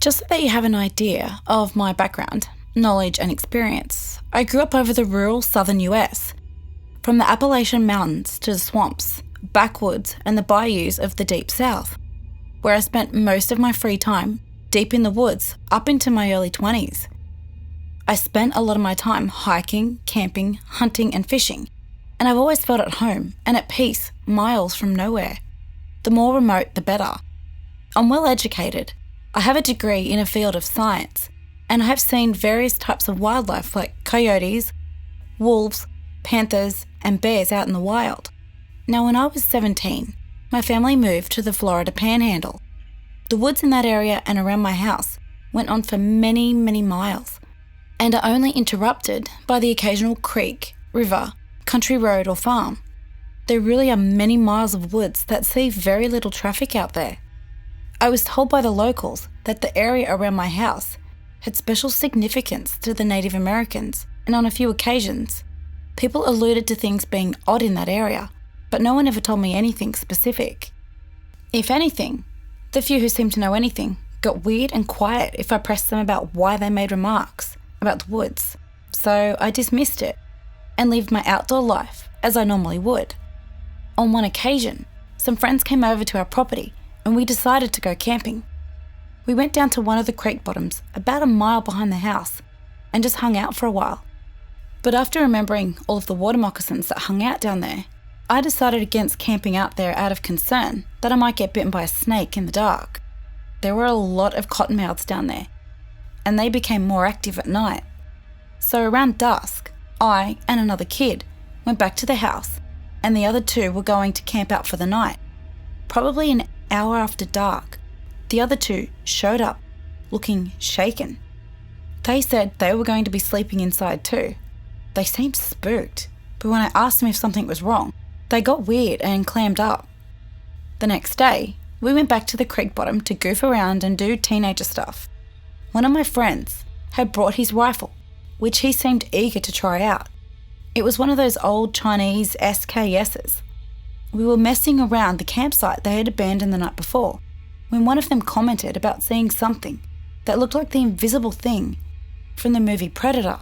Just so that you have an idea of my background, knowledge and experience, I grew up over the rural southern US, from the Appalachian Mountains to the swamps, backwoods and the bayous of the deep south, where I spent most of my free time deep in the woods up into my early 20s. I spent a lot of my time hiking, camping, hunting and fishing, and I've always felt at home and at peace miles from nowhere. The more remote, the better. I'm well educated. I have a degree in a field of science, and I have seen various types of wildlife like coyotes, wolves, panthers, and bears out in the wild. Now, when I was 17, my family moved to the Florida Panhandle. The woods in that area and around my house went on for many, many miles, and are only interrupted by the occasional creek, river, country road or farm. There really are many miles of woods that see very little traffic out there. I was told by the locals that the area around my house had special significance to the Native Americans, and on a few occasions, people alluded to things being odd in that area, but no one ever told me anything specific. If anything, the few who seemed to know anything got weird and quiet if I pressed them about why they made remarks about the woods, so I dismissed it and lived my outdoor life as I normally would. On one occasion, some friends came over to our property and we decided to go camping. We went down to one of the creek bottoms about a mile behind the house and just hung out for a while. But after remembering all of the water moccasins that hung out down there, I decided against camping out there out of concern that I might get bitten by a snake in the dark. There were a lot of cottonmouths down there, and they became more active at night. So around dusk, I and another kid went back to the house, and the other two were going to camp out for the night. Probably an hour after dark, the other two showed up, looking shaken. They said they were going to be sleeping inside too. They seemed spooked, but when I asked them if something was wrong, they got weird and clammed up. The next day, we went back to the creek bottom to goof around and do teenager stuff. One of my friends had brought his rifle, which he seemed eager to try out. It was one of those old Chinese SKSs. We were messing around the campsite they had abandoned the night before, when one of them commented about seeing something that looked like the invisible thing from the movie Predator.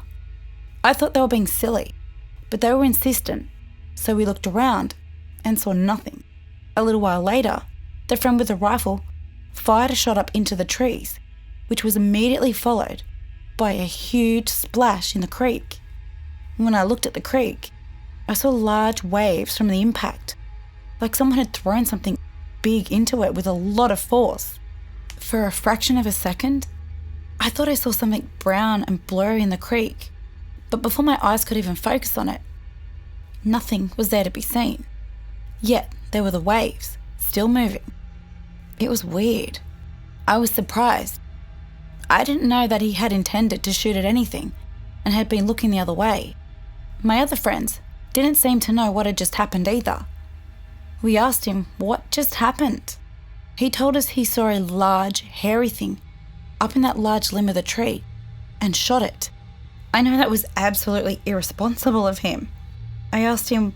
I thought they were being silly, but they were insistent, so we looked around and saw nothing. A little while later, the friend with the rifle fired a shot up into the trees, which was immediately followed by a huge splash in the creek. When I looked at the creek, I saw large waves from the impact, like someone had thrown something big into it with a lot of force. For a fraction of a second, I thought I saw something brown and blurry in the creek, but before my eyes could even focus on it, nothing was there to be seen. Yet there were the waves, still moving. It was weird. I was surprised. I didn't know that he had intended to shoot at anything and had been looking the other way. My other friends didn't seem to know what had just happened either. We asked him what just happened. He told us he saw a large, hairy thing up in that large limb of the tree and shot it. I know that was absolutely irresponsible of him. I asked him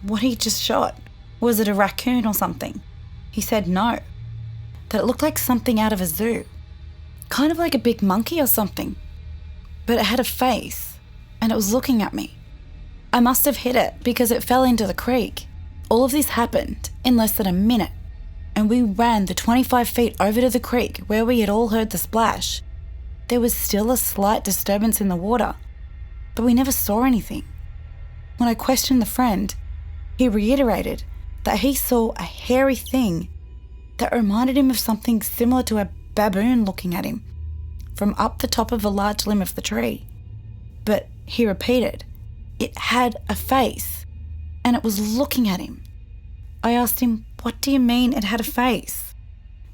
what he just shot. Was it a raccoon or something? He said no, that it looked like something out of a zoo, kind of like a big monkey or something, but it had a face and it was looking at me. I must have hit it because it fell into the creek. All of this happened in less than a minute, and we ran the 25 feet over to the creek where we had all heard the splash. There was still a slight disturbance in the water, but we never saw anything. When I questioned the friend, he reiterated that he saw a hairy thing that reminded him of something similar to a baboon looking at him from up the top of a large limb of the tree. But he repeated, it had a face and it was looking at him. I asked him, what do you mean it had a face?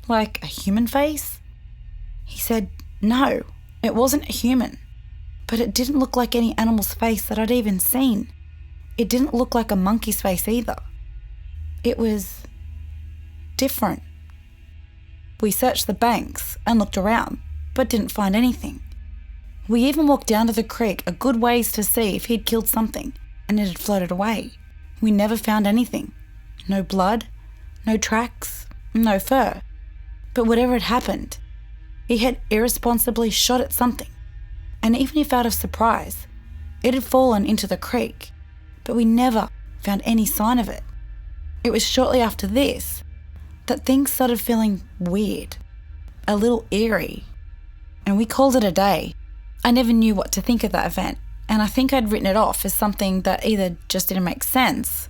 Like a human face? He said, no, it wasn't a human, but it didn't look like any animal's face that I'd even seen. It didn't look like a monkey's face either. It was different. We searched the banks and looked around, but didn't find anything. We even walked down to the creek a good ways to see if he'd killed something, and it had floated away. We never found anything. No blood, no tracks, no fur. But whatever had happened, he had irresponsibly shot at something, and even if out of surprise, it had fallen into the creek, but we never found any sign of it. It was shortly after this that things started feeling weird, a little eerie, and we called it a day. I never knew what to think of that event, and I think I'd written it off as something that either just didn't make sense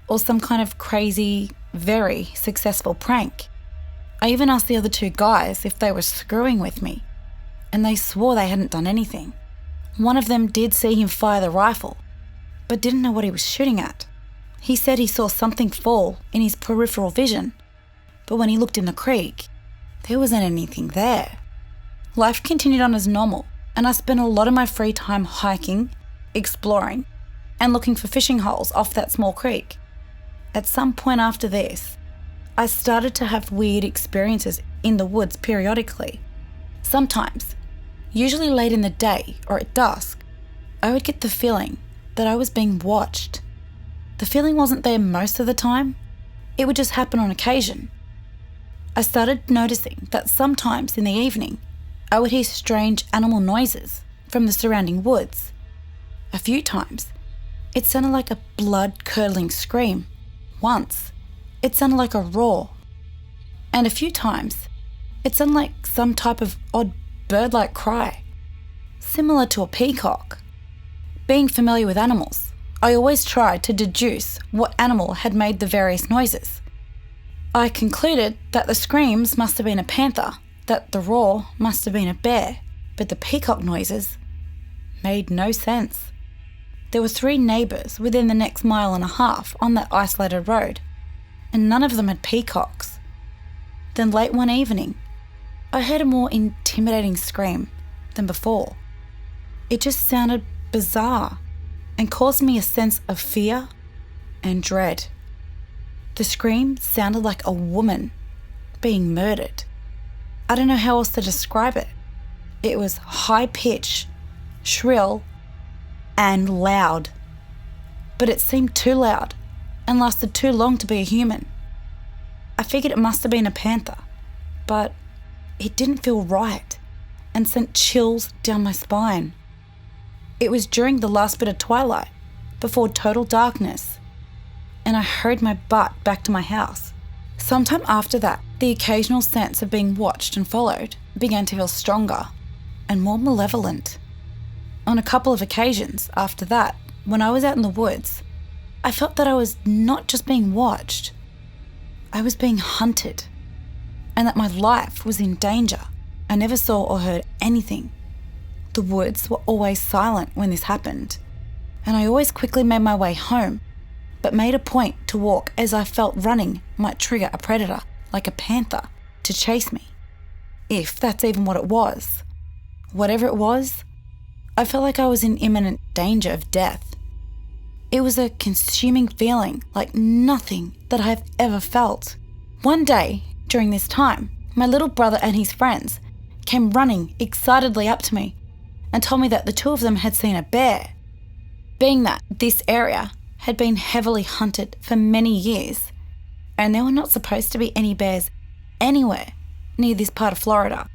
or some kind of crazy, very successful prank. I even asked the other two guys if they were screwing with me, and they swore they hadn't done anything. One of them did see him fire the rifle, but didn't know what he was shooting at. He said he saw something fall in his peripheral vision, but when he looked in the creek, there wasn't anything there. Life continued on as normal, and I spent a lot of my free time hiking, exploring, and looking for fishing holes off that small creek. At some point after this, I started to have weird experiences in the woods periodically. Sometimes, usually late in the day or at dusk, I would get the feeling that I was being watched. The feeling wasn't there most of the time. It would just happen on occasion. I started noticing that sometimes in the evening, I would hear strange animal noises from the surrounding woods. A few times, it sounded like a blood-curdling scream. Once, it sounded like a roar. And a few times, it sounded like some type of odd bird-like cry, similar to a peacock. Being familiar with animals, I always tried to deduce what animal had made the various noises. I concluded that the screams must have been a panther, that the roar must have been a bear, but the peacock noises made no sense. There were 3 neighbours within the next mile and a half on that isolated road, and none of them had peacocks. Then late one evening, I heard a more intimidating scream than before. It just sounded bizarre and caused me a sense of fear and dread. The scream sounded like a woman being murdered. I don't know how else to describe it. It was high-pitched, shrill, and loud. But it seemed too loud and lasted too long to be a human. I figured it must have been a panther, but it didn't feel right and sent chills down my spine. It was during the last bit of twilight, before total darkness, and I hurried my butt back to my house. Sometime after that, the occasional sense of being watched and followed began to feel stronger and more malevolent. On a couple of occasions after that, when I was out in the woods, I felt that I was not just being watched, I was being hunted, and that my life was in danger. I never saw or heard anything. The woods were always silent when this happened, and I always quickly made my way home, but made a point to walk as I felt running might trigger a predator, like a panther, to chase me. If that's even what it was. Whatever it was, I felt like I was in imminent danger of death. It was a consuming feeling like nothing that I've ever felt. One day, during this time, my little brother and his friends came running excitedly up to me and told me that the 2 of them had seen a bear. Being that this area had been heavily hunted for many years, and there were not supposed to be any bears anywhere near this part of Florida,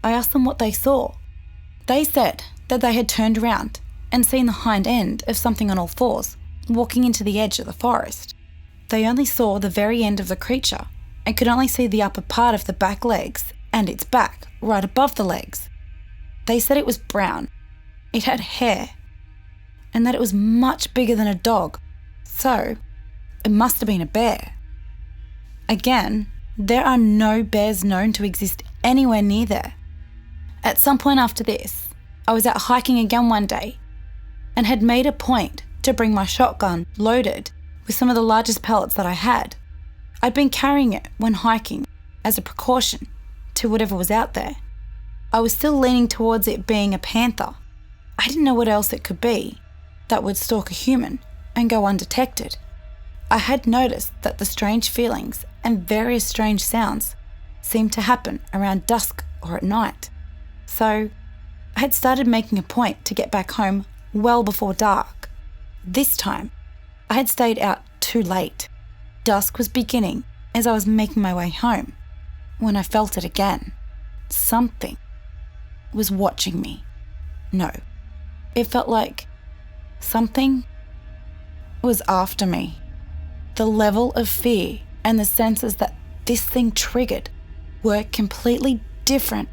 I asked them what they saw. They said that they had turned around and seen the hind end of something on all 4s, walking into the edge of the forest. They only saw the very end of the creature and could only see the upper part of the back legs and its back right above the legs. They said it was brown, it had hair, and that it was much bigger than a dog, so it must have been a bear. Again, there are no bears known to exist anywhere near there. At some point after this, I was out hiking again one day and had made a point to bring my shotgun loaded with some of the largest pellets that I had. I'd been carrying it when hiking as a precaution to whatever was out there. I was still leaning towards it being a panther. I didn't know what else it could be that would stalk a human and go undetected. I had noticed that the strange feelings and various strange sounds seemed to happen around dusk or at night. So I had started making a point to get back home well before dark. This time, I had stayed out too late. Dusk was beginning as I was making my way home when I felt it again. something was watching me. No, it felt like something was after me. The level of fear and the senses that this thing triggered were completely different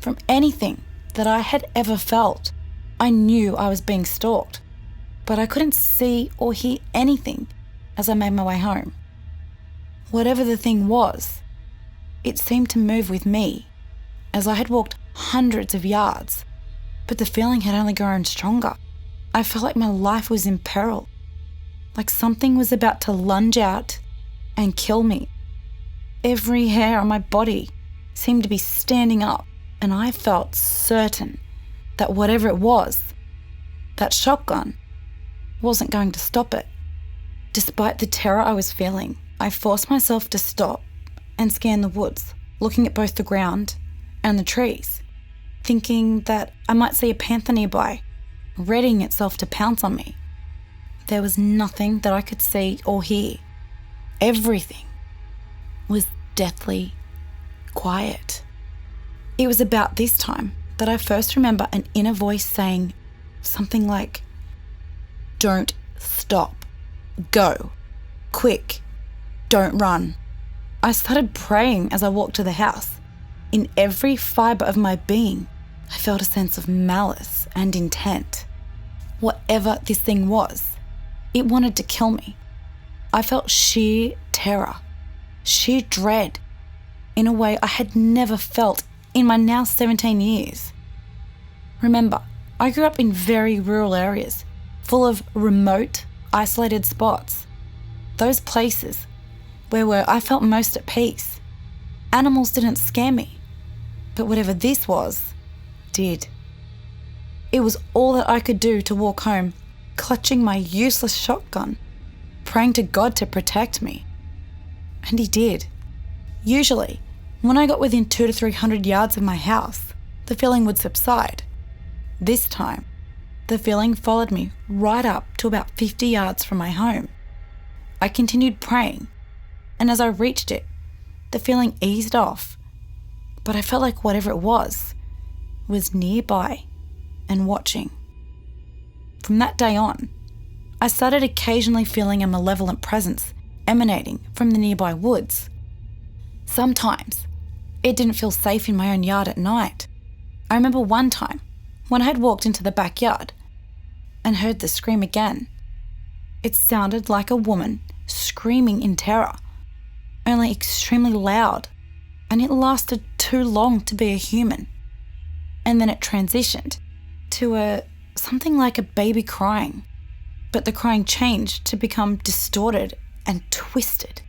from anything that I had ever felt. I knew I was being stalked, but I couldn't see or hear anything as I made my way home. Whatever the thing was, it seemed to move with me as I had walked hundreds of yards, but the feeling had only grown stronger. I felt like my life was in peril, like something was about to lunge out and kill me. Every hair on my body seemed to be standing up, and I felt certain that whatever it was, that shotgun, wasn't going to stop it. Despite the terror I was feeling, I forced myself to stop and scan the woods, looking at both the ground and the trees, thinking that I might see a panther nearby, readying itself to pounce on me. There was nothing that I could see or hear. Everything was deathly quiet. It was about this time that I first remember an inner voice saying something like, "Don't stop. Go. Quick. Don't run." I started praying as I walked to the house. In every fibre of my being, I felt a sense of malice and intent. Whatever this thing was, it wanted to kill me. I felt sheer terror, sheer dread, in a way I had never felt in my now 17 years. Remember, I grew up in very rural areas, full of remote, isolated spots. Those places where I felt most at peace. Animals didn't scare me, but whatever this was, did. It was all that I could do to walk home, clutching my useless shotgun, praying to God to protect me. And he did. Usually, when I got within 200 to 300 yards of my house, the feeling would subside. This time, the feeling followed me right up to about 50 yards from my home. I continued praying, and as I reached it, the feeling eased off, but I felt like whatever it was nearby and watching. From that day on, I started occasionally feeling a malevolent presence emanating from the nearby woods. Sometimes, it didn't feel safe in my own yard at night. I remember one time when I had walked into the backyard and heard the scream again. It sounded like a woman screaming in terror, only extremely loud, and it lasted too long to be a human. And then it transitioned to something like a baby crying, but the crying changed to become distorted and twisted,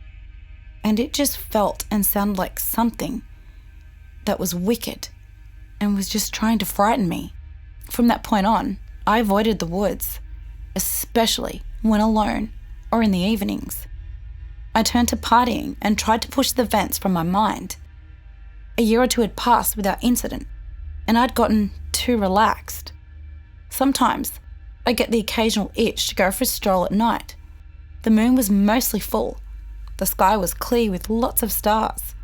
and it just felt and sounded like something that was wicked and was just trying to frighten me. From that point on, I avoided the woods, especially when alone or in the evenings. I turned to partying and tried to push the events from my mind. A year or two had passed without incident, and I'd gotten too relaxed. Sometimes I get the occasional itch to go for a stroll at night. The moon was mostly full. The sky was clear with lots of stars.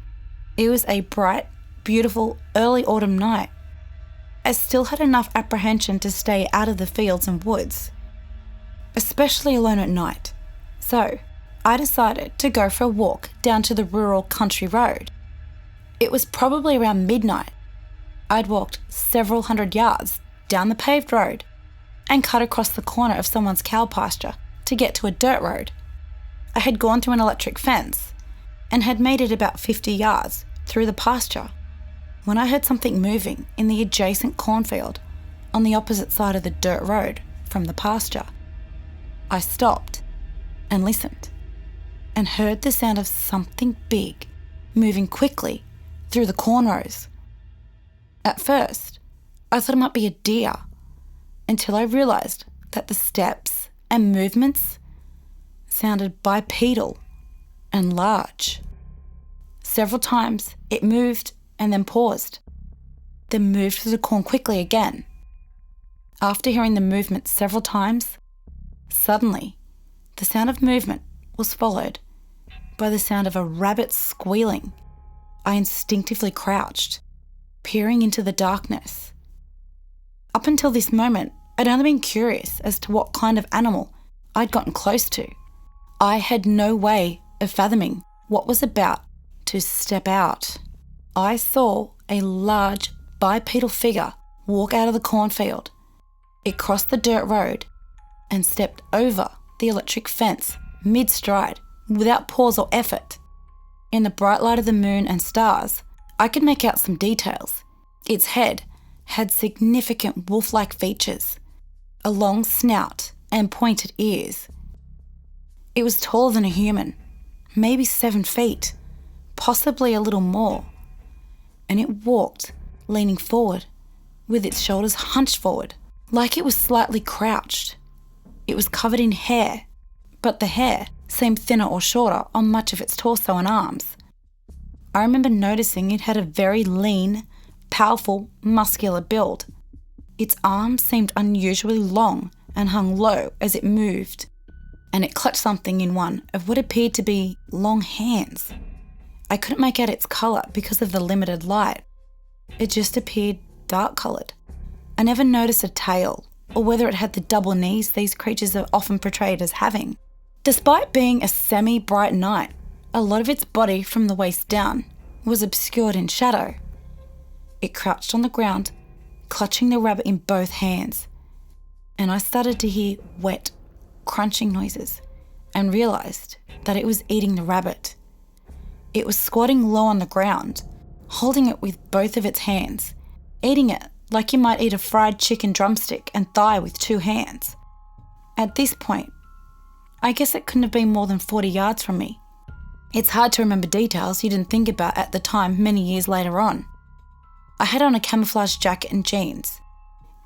It was a bright, beautiful early autumn night. I still had enough apprehension to stay out of the fields and woods, especially alone at night. So I decided to go for a walk down to the rural country road. It was probably around midnight. I'd walked several hundred yards down the paved road and cut across the corner of someone's cow pasture to get to a dirt road. I had gone through an electric fence and had made it about 50 yards through the pasture when I heard something moving in the adjacent cornfield on the opposite side of the dirt road from the pasture. I stopped and listened and heard the sound of something big moving quickly through the corn rows. At first, I thought it might be a deer, until I realised that the steps and movements sounded bipedal and large. Several times it moved and then paused, then moved through the corn quickly again. After hearing the movement several times, suddenly the sound of movement was followed by the sound of a rabbit squealing. I instinctively crouched, peering into the darkness. Up until this moment, I'd only been curious as to what kind of animal I'd gotten close to. I had no way of fathoming what was about to step out. I saw a large bipedal figure walk out of the cornfield. It crossed the dirt road and stepped over the electric fence mid-stride without pause or effort. In the bright light of the moon and stars, I could make out some details. Its head had significant wolf-like features, a long snout and pointed ears. It was taller than a human, maybe 7 feet, possibly a little more, and it walked leaning forward with its shoulders hunched forward, like it was slightly crouched. It was covered in hair, but the hair seemed thinner or shorter on much of its torso and arms. I remember noticing it had a very lean, powerful, muscular build. Its arms seemed unusually long and hung low as it moved, and it clutched something in one of what appeared to be long hands. I couldn't make out its colour because of the limited light. It just appeared dark-coloured. I never noticed a tail, or whether it had the double knees these creatures are often portrayed as having. Despite being a semi-bright night, a lot of its body from the waist down was obscured in shadow. It crouched on the ground, clutching the rabbit in both hands, and I started to hear wet, crunching noises and realised that it was eating the rabbit. It was squatting low on the ground, holding it with both of its hands, eating it like you might eat a fried chicken drumstick and thigh with 2 hands. At this point, I guess it couldn't have been more than 40 yards from me. It's hard to remember details you didn't think about at the time many years later on. I had on a camouflage jacket and jeans,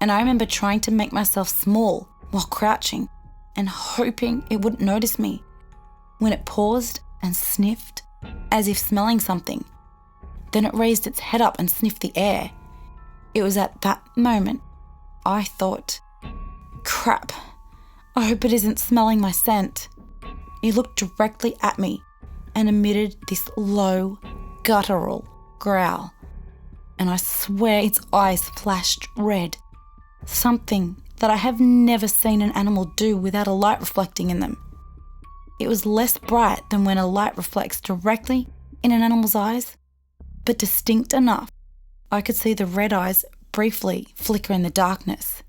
and I remember trying to make myself small while crouching and hoping it wouldn't notice me. When it paused and sniffed, as if smelling something, then it raised its head up and sniffed the air. It was at that moment I thought, crap, I hope it isn't smelling my scent. It looked directly at me and emitted this low, guttural growl, and I swear its eyes flashed red, something that I have never seen an animal do without a light reflecting in them. It was less bright than when a light reflects directly in an animal's eyes, but distinct enough I could see the red eyes briefly flicker in the darkness.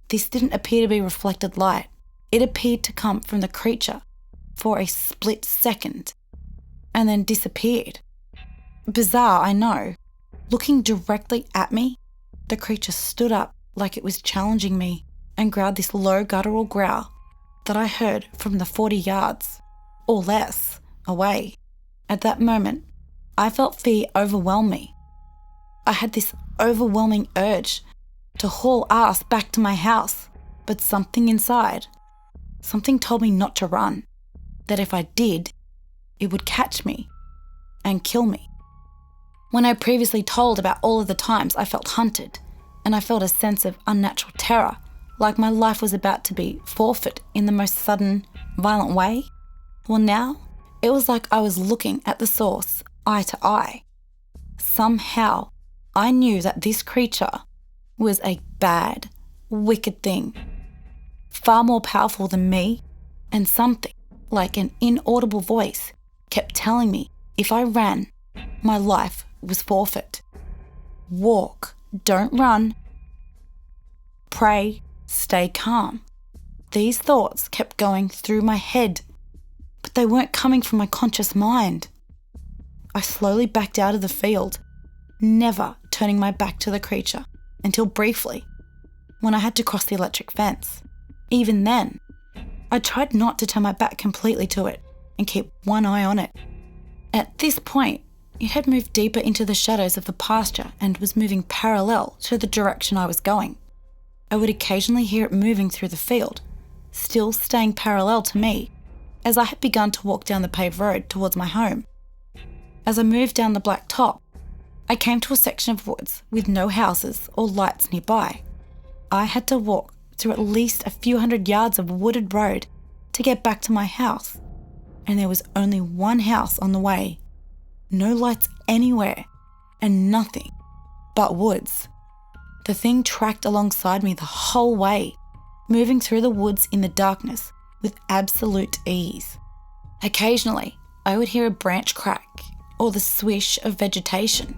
This didn't appear to be reflected light. It appeared to come from the creature for a split second and then disappeared. Bizarre, I know. Looking directly at me, the creature stood up like it was challenging me and growled this low guttural growl that I heard from the 40 yards, or less, away. At that moment, I felt fear overwhelm me. I had this overwhelming urge to haul ass back to my house, but something inside, something told me not to run, that if I did, it would catch me and kill me. When I previously told about all of the times I felt hunted, and I felt a sense of unnatural terror, like my life was about to be forfeit in the most sudden, violent way, well now, it was like I was looking at the source, eye to eye. Somehow, I knew that this creature was a bad, wicked thing, far more powerful than me, and something like an inaudible voice kept telling me if I ran, my life was forfeit. Walk, don't run. Pray, stay calm. These thoughts kept going through my head, but they weren't coming from my conscious mind. I slowly backed out of the field, never turning my back to the creature until briefly, when I had to cross the electric fence. Even then, I tried not to turn my back completely to it and keep one eye on it. At this point, it had moved deeper into the shadows of the pasture and was moving parallel to the direction I was going. I would occasionally hear it moving through the field, still staying parallel to me, as I had begun to walk down the paved road towards my home. As I moved down the black top, I came to a section of woods with no houses or lights nearby. I had to walk through at least a few hundred yards of wooded road to get back to my house, and there was only one house on the way. No lights anywhere, and nothing but woods. The thing tracked alongside me the whole way, moving through the woods in the darkness with absolute ease. Occasionally, I would hear a branch crack or the swish of vegetation,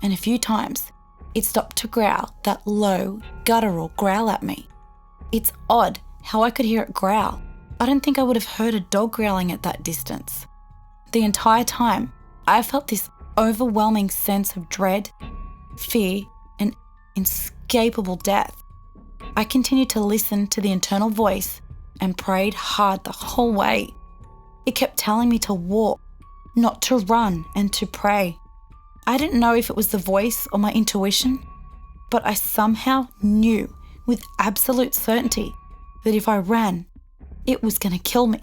and a few times it stopped to growl that low, guttural growl at me. It's odd how I could hear it growl. I don't think I would have heard a dog growling at that distance. The entire time, I felt this overwhelming sense of dread, fear, and inescapable death. I continued to listen to the internal voice and prayed hard the whole way. It kept telling me to walk, not to run, and to pray. I didn't know if it was the voice or my intuition, but I somehow knew with absolute certainty that if I ran, it was going to kill me.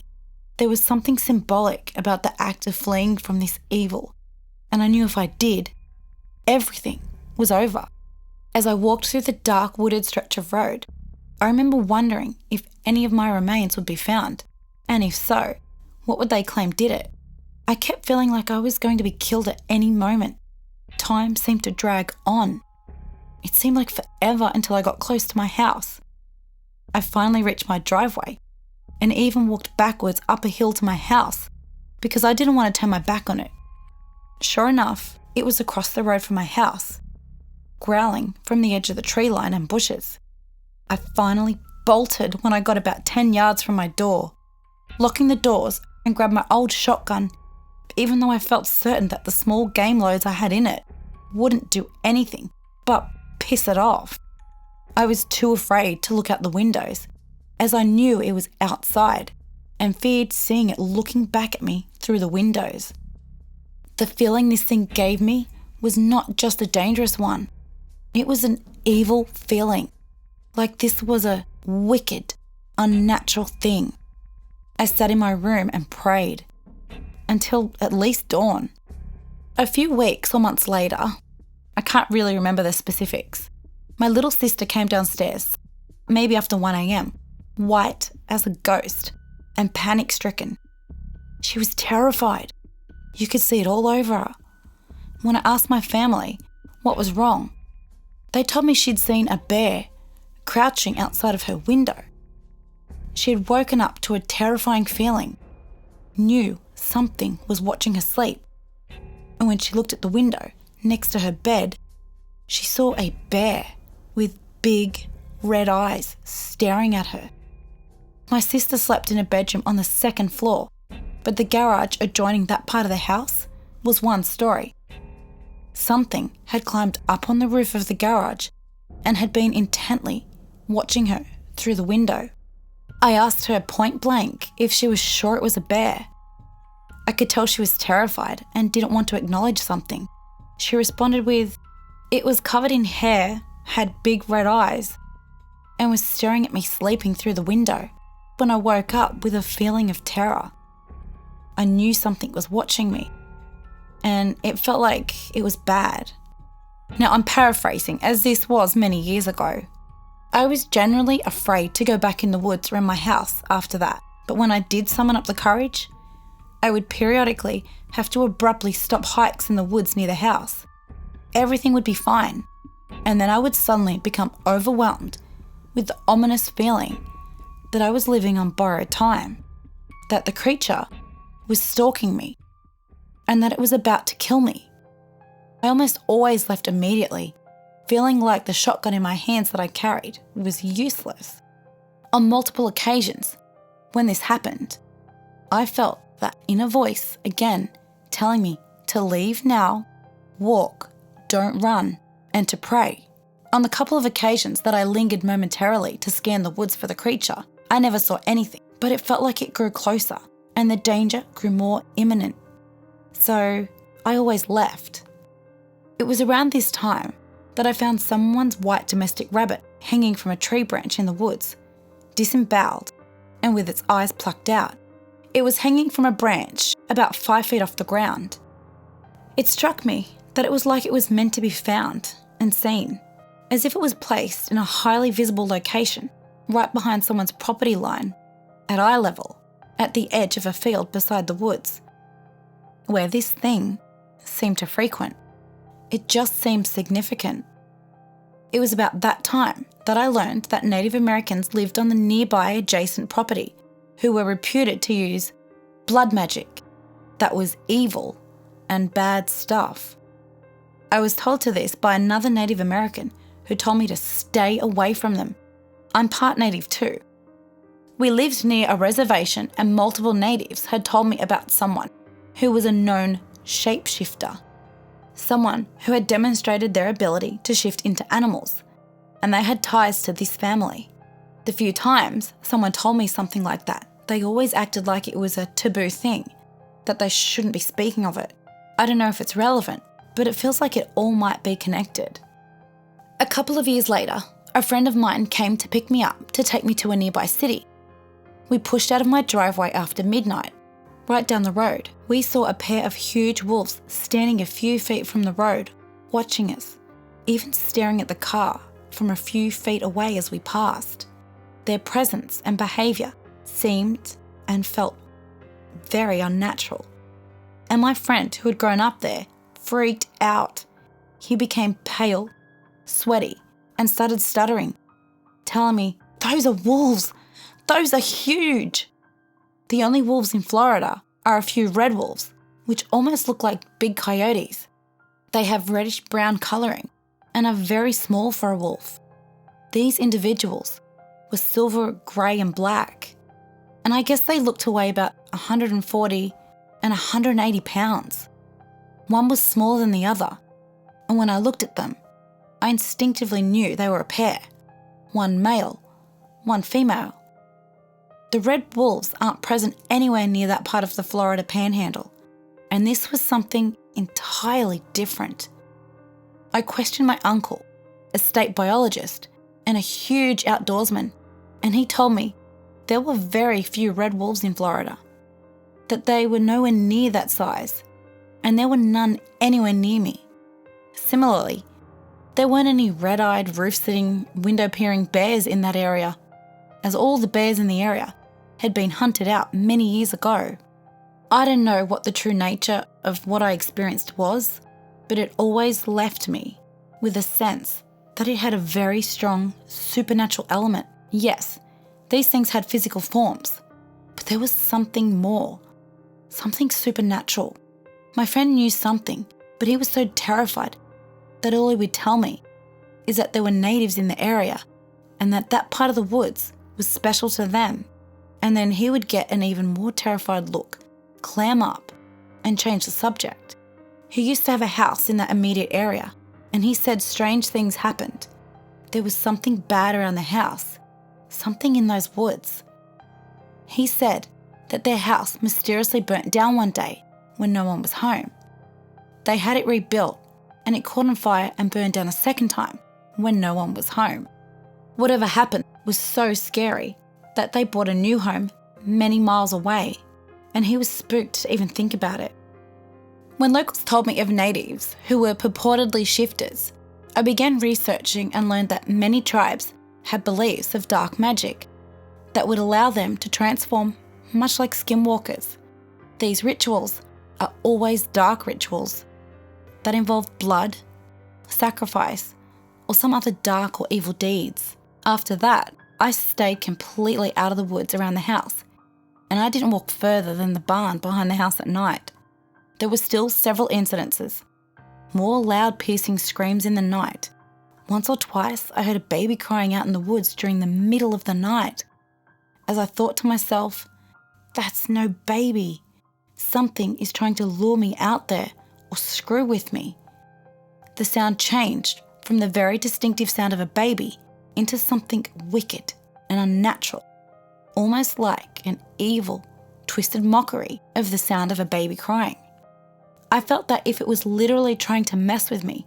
There was something symbolic about the act of fleeing from this evil, and I knew if I did, everything was over. As I walked through the dark wooded stretch of road, I remember wondering if any of my remains would be found, and if so, what would they claim did it? I kept feeling like I was going to be killed at any moment. Time seemed to drag on. It seemed like forever until I got close to my house. I finally reached my driveway and even walked backwards up a hill to my house because I didn't want to turn my back on it. Sure enough, it was across the road from my house, growling from the edge of the tree line and bushes. I finally bolted when I got about 10 yards from my door, locking the doors and grabbed my old shotgun, even though I felt certain that the small game loads I had in it wouldn't do anything but piss it off. I was too afraid to look out the windows, as I knew it was outside and feared seeing it looking back at me through the windows. The feeling this thing gave me was not just a dangerous one. It was an evil feeling, like this was a wicked, unnatural thing. I sat in my room and prayed until at least dawn. A few weeks or months later, I can't really remember the specifics, my little sister came downstairs, maybe after 1 a.m, white as a ghost and panic-stricken. She was terrified. You could see it all over her. When I asked my family what was wrong, they told me she'd seen a bear crouching outside of her window. She had woken up to a terrifying feeling, knew something was watching her sleep, and when she looked at the window next to her bed, she saw a bear with big red eyes staring at her. My sister slept in a bedroom on the second floor, but the garage adjoining that part of the house was one story. Something had climbed up on the roof of the garage and had been intently watching her through the window. I asked her point blank if she was sure it was a bear. I could tell she was terrified and didn't want to acknowledge something. She responded with, "It was covered in hair, had big red eyes, and was staring at me sleeping through the window." When I woke up with a feeling of terror, I knew something was watching me, and it felt like it was bad. Now, I'm paraphrasing, as this was many years ago. I was generally afraid to go back in the woods around my house after that, but when I did summon up the courage, I would periodically have to abruptly stop hikes in the woods near the house. Everything would be fine, and then I would suddenly become overwhelmed with the ominous feeling that I was living on borrowed time, that the creature was stalking me, and that it was about to kill me. I almost always left immediately, feeling like the shotgun in my hands that I carried was useless. On multiple occasions, when this happened, I felt that inner voice again telling me to leave now, walk, don't run, and to pray. On the couple of occasions that I lingered momentarily to scan the woods for the creature, I never saw anything, but it felt like it grew closer and the danger grew more imminent. So I always left. It was around this time that I found someone's white domestic rabbit hanging from a tree branch in the woods, disemboweled and with its eyes plucked out. It was hanging from a branch about 5 feet off the ground. It struck me that it was like it was meant to be found and seen, as if it was placed in a highly visible location right behind someone's property line, at eye level, at the edge of a field beside the woods, where this thing seemed to frequent. It just seemed significant. It was about that time that I learned that Native Americans lived on the nearby adjacent property who were reputed to use blood magic that was evil and bad stuff. I was told to this by another Native American who told me to stay away from them. I'm part Native too. We lived near a reservation and multiple natives had told me about someone who was a known shapeshifter. Someone who had demonstrated their ability to shift into animals, and they had ties to this family. The few times someone told me something like that, they always acted like it was a taboo thing, that they shouldn't be speaking of it. I don't know if it's relevant, but it feels like it all might be connected. A couple of years later, a friend of mine came to pick me up to take me to a nearby city. We pushed out of my driveway after midnight. Right down the road, we saw a pair of huge wolves standing a few feet from the road, watching us, even staring at the car from a few feet away as we passed. Their presence and behaviour seemed and felt very unnatural. And my friend, who had grown up there, freaked out. He became pale, sweaty, and started stuttering, telling me, "Those are wolves! Those are huge!" The only wolves in Florida are a few red wolves, which almost look like big coyotes. They have reddish-brown colouring and are very small for a wolf. These individuals were silver, grey and black, and I guess they looked to weigh about 140 and 180 pounds. One was smaller than the other, and when I looked at them, I instinctively knew they were a pair, one male, one female. The red wolves aren't present anywhere near that part of the Florida Panhandle, and this was something entirely different. I questioned my uncle, a state biologist and a huge outdoorsman, and he told me there were very few red wolves in Florida, that they were nowhere near that size, and there were none anywhere near me. Similarly, there weren't any red-eyed, roof-sitting, window-peering bears in that area, as all the bears in the area had been hunted out many years ago. I don't know what the true nature of what I experienced was, but it always left me with a sense that it had a very strong supernatural element. Yes, these things had physical forms, but there was something more, something supernatural. My friend knew something, but he was so terrified that all he would tell me is that there were natives in the area and that that part of the woods was special to them. And then he would get an even more terrified look, clam up, and change the subject. He used to have a house in that immediate area, and he said strange things happened. There was something bad around the house, something in those woods. He said that their house mysteriously burnt down one day when no one was home. They had it rebuilt, and it caught on fire and burned down a second time when no one was home. Whatever happened was so scary that they bought a new home many miles away, and he was spooked to even think about it. When locals told me of natives who were purportedly shifters, I began researching and learned that many tribes had beliefs of dark magic that would allow them to transform much like skinwalkers. These rituals are always dark rituals that involve blood, sacrifice, or some other dark or evil deeds. After that, I stayed completely out of the woods around the house, and I didn't walk further than the barn behind the house at night. There were still several incidences, more loud piercing screams in the night. Once or twice I heard a baby crying out in the woods during the middle of the night. As I thought to myself, that's no baby. Something is trying to lure me out there or screw with me. The sound changed from the very distinctive sound of a baby into something wicked and unnatural, almost like an evil, twisted mockery of the sound of a baby crying. I felt that if it was literally trying to mess with me,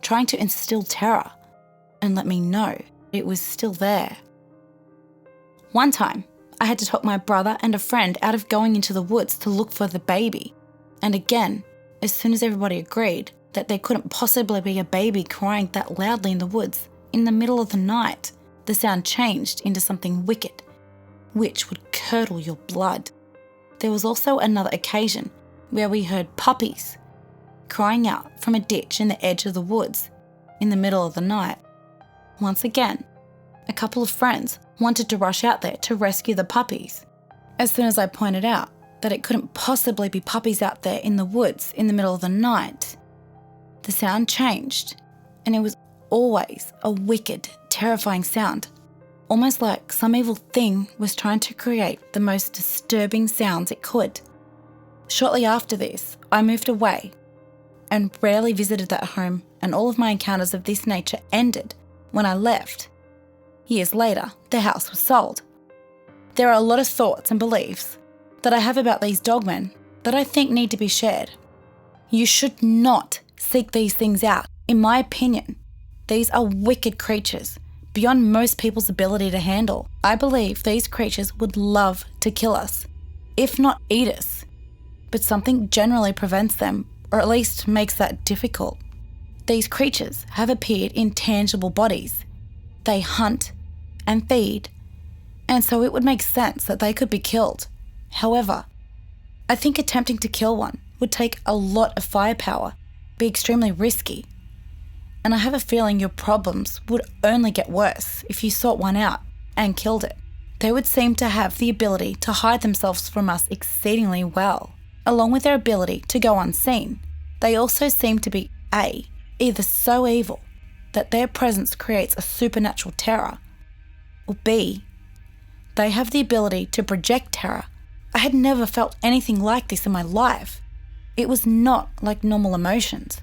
trying to instill terror, and let me know it was still there. One time, I had to talk my brother and a friend out of going into the woods to look for the baby, and again, as soon as everybody agreed that there couldn't possibly be a baby crying that loudly in the woods, in the middle of the night, the sound changed into something wicked, which would curdle your blood. There was also another occasion where we heard puppies, crying out from a ditch in the edge of the woods in the middle of the night. Once again, a couple of friends wanted to rush out there to rescue the puppies. As soon as I pointed out that it couldn't possibly be puppies out there in the woods in the middle of the night, the sound changed, and it was always a wicked, terrifying sound, almost like some evil thing was trying to create the most disturbing sounds it could. Shortly after this, I moved away and rarely visited that home, and all of my encounters of this nature ended when I left. Years later, the house was sold. There are a lot of thoughts and beliefs that I have about these dogmen that I think need to be shared. You should not seek these things out. In my opinion, these are wicked creatures beyond most people's ability to handle. I believe these creatures would love to kill us, if not eat us, but something generally prevents them, or at least makes that difficult. These creatures have appeared in tangible bodies. They hunt and feed, and so it would make sense that they could be killed. However, I think attempting to kill one would take a lot of firepower, be extremely risky, and I have a feeling your problems would only get worse if you sought one out and killed it. They would seem to have the ability to hide themselves from us exceedingly well. Along with their ability to go unseen, they also seem to be either so evil that their presence creates a supernatural terror, or B, they have the ability to project terror. I had never felt anything like this in my life. It was not like normal emotions.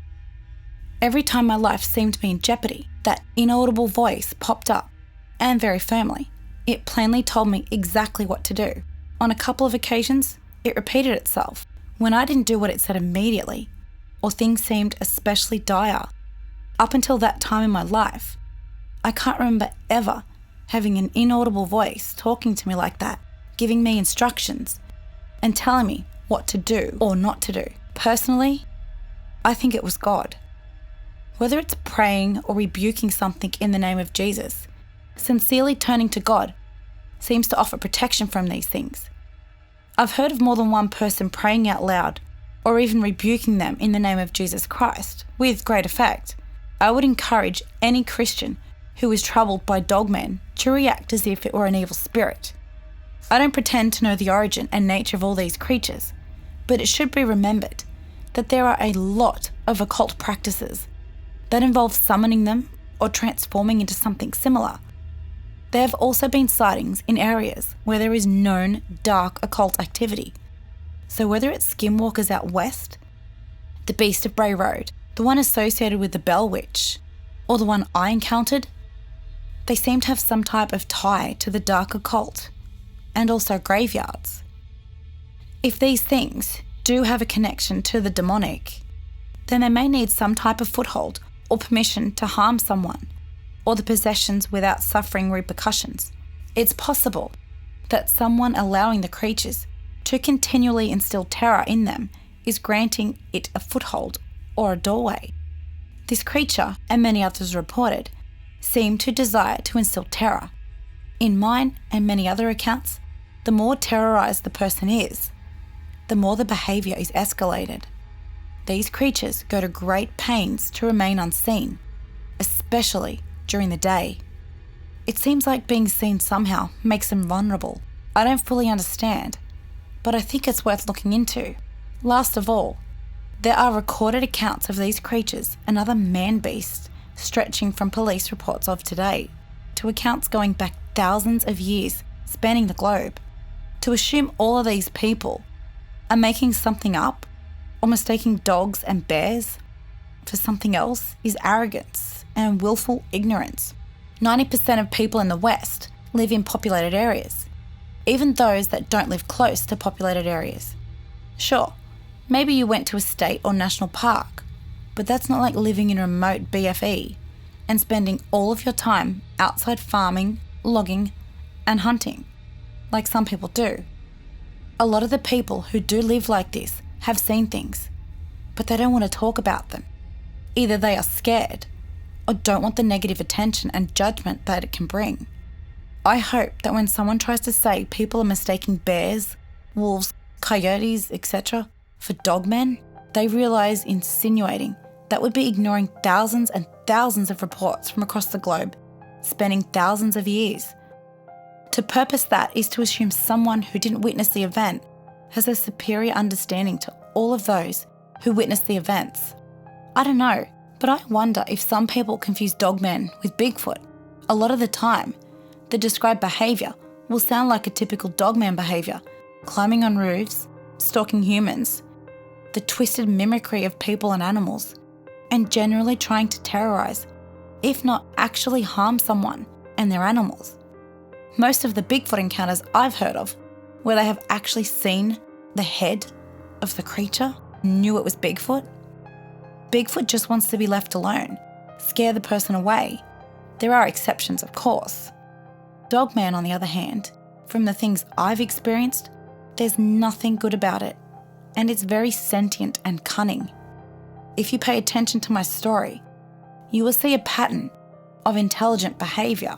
Every time my life seemed to be in jeopardy, that inaudible voice popped up, and very firmly. It plainly told me exactly what to do. On a couple of occasions, it repeated itself when I didn't do what it said immediately, or things seemed especially dire. Up until that time in my life, I can't remember ever having an inaudible voice talking to me like that, giving me instructions and telling me what to do or not to do. Personally, I think it was God. Whether it's praying or rebuking something in the name of Jesus, sincerely turning to God seems to offer protection from these things. I've heard of more than one person praying out loud or even rebuking them in the name of Jesus Christ with great effect. I would encourage any Christian who is troubled by dogmen to react as if it were an evil spirit. I don't pretend to know the origin and nature of all these creatures, but it should be remembered that there are a lot of occult practices that involve summoning them or transforming into something similar. There have also been sightings in areas where there is known dark occult activity. So whether it's skinwalkers out west, the Beast of Bray Road, the one associated with the Bell Witch, or the one I encountered, they seem to have some type of tie to the dark occult, and also graveyards. If these things do have a connection to the demonic, then they may need some type of foothold or permission to harm someone, or the possessions without suffering repercussions. It's possible that someone allowing the creatures to continually instill terror in them is granting it a foothold or a doorway. This creature, and many others reported, seem to desire to instill terror. In mine and many other accounts, the more terrorized the person is, the more the behavior is escalated. These creatures go to great pains to remain unseen, especially during the day. It seems like being seen somehow makes them vulnerable. I don't fully understand, but I think it's worth looking into. Last of all, there are recorded accounts of these creatures and other man-beasts stretching from police reports of today to accounts going back thousands of years spanning the globe. To assume all of these people are making something up or mistaking dogs and bears for something else is arrogance and willful ignorance. 90% of people in the West live in populated areas, even those that don't live close to populated areas. Sure, maybe you went to a state or national park, but that's not like living in a remote BFE and spending all of your time outside farming, logging, and hunting, like some people do. A lot of the people who do live like this have seen things, but they don't want to talk about them. Either they are scared or don't want the negative attention and judgment that it can bring. I hope that when someone tries to say people are mistaking bears, wolves, coyotes, etc. for dogmen, they realise insinuating that would be ignoring thousands and thousands of reports from across the globe, spanning thousands of years. To purpose that is to assume someone who didn't witness the event has a superior understanding to all of those who witnessed the events. I don't know, but I wonder if some people confuse Dogman with Bigfoot. A lot of the time, the described behaviour will sound like a typical Dogman behaviour, climbing on roofs, stalking humans, the twisted mimicry of people and animals, and generally trying to terrorise, if not actually harm someone and their animals. Most of the Bigfoot encounters I've heard of, where they have actually seen the head of the creature, knew it was Bigfoot. Bigfoot just wants to be left alone, scare the person away. There are exceptions, of course. Dogman, on the other hand, from the things I've experienced, there's nothing good about it, and it's very sentient and cunning. If you pay attention to my story, you will see a pattern of intelligent behaviour